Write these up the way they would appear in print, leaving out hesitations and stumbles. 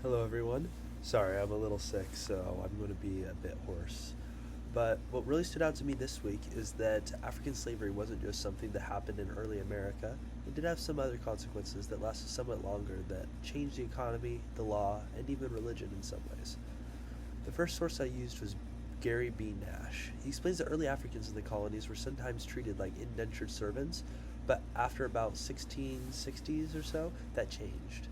Hello, everyone. Sorry, I'm a little sick, so I'm going to be a bit hoarse. But what really stood out to me this week is that African slavery wasn't just something that happened in early America. It did have some other consequences that lasted somewhat longer that changed the economy, the law, and even religion in some ways. The first source I used was Gary B. Nash. He explains that early Africans in the colonies were sometimes treated like indentured servants, but after about 1660s or so, that changed.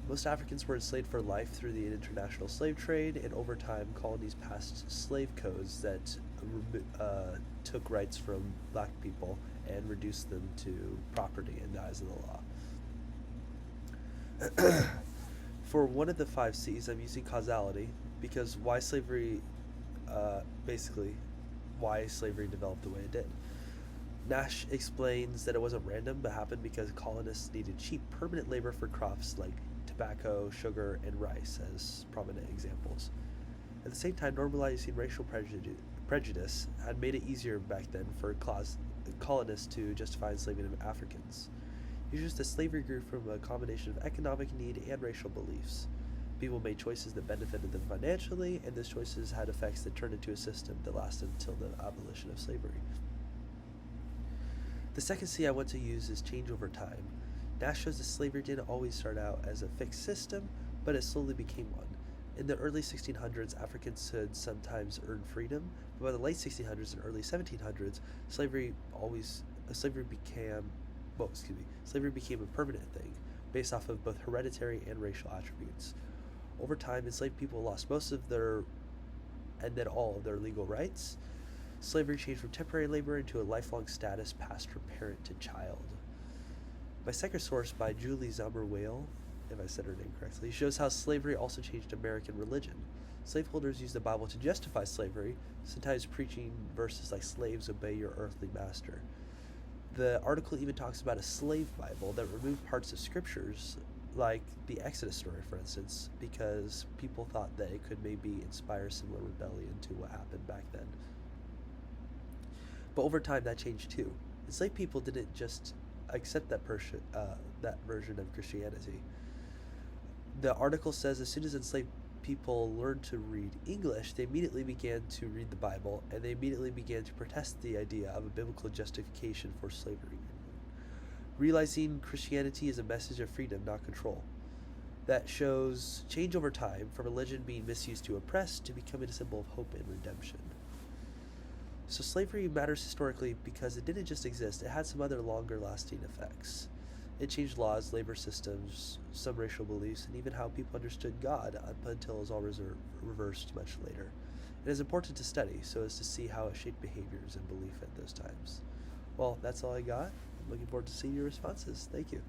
Most Africans were enslaved for life through the international slave trade, and over time, colonies passed slave codes that took rights from black people and reduced them to property in the eyes of the law. For one of the five C's, I'm using causality because basically, why slavery developed the way it did. Nash explains that it wasn't random, but happened because colonists needed cheap, permanent labor for crops like tobacco, sugar, and rice as prominent examples. At the same time, normalizing racial prejudice had made it easier back then for colonists to justify enslaving Africans. He shows that slavery grew from a combination of economic need and racial beliefs. People made choices that benefited them financially, and those choices had effects that turned into a system that lasted until the abolition of slavery. The second C I want to use is change over time. Nash shows that slavery didn't always start out as a fixed system, but it slowly became one. In the early 1600s, Africans had sometimes earned freedom, but by the late 1600s and early 1700s, slavery became slavery became a permanent thing, based off of both hereditary and racial attributes. Over time, enslaved people lost most of their and then all of their legal rights. Slavery changed from temporary labor into a lifelong status passed from parent to child. My second source, by Julie Zummer Whale, if I said her name correctly, shows how slavery also changed American religion. Slaveholders used the Bible to justify slavery, sometimes preaching verses like "Slaves, obey your earthly master." The article even talks about a slave Bible that removed parts of scriptures, like the Exodus story, for instance, because people thought that it could maybe inspire similar rebellion to what happened back then. But over time, that changed too. Enslaved people didn't just accept that version of Christianity. The article says as soon as enslaved people learned to read English, they immediately began to read the Bible, and they immediately began to protest the idea of a biblical justification for slavery, realizing Christianity is a message of freedom, not control. That shows change over time from religion being misused to oppress to becoming a symbol of hope and redemption. So slavery matters historically because it didn't just exist, it had some other longer lasting effects. It changed laws, labor systems, some racial beliefs, and even how people understood God up until it was all reversed much later. It is important to study so as to see how it shaped behaviors and belief at those times. Well, that's all I got. I'm looking forward to seeing your responses. Thank you.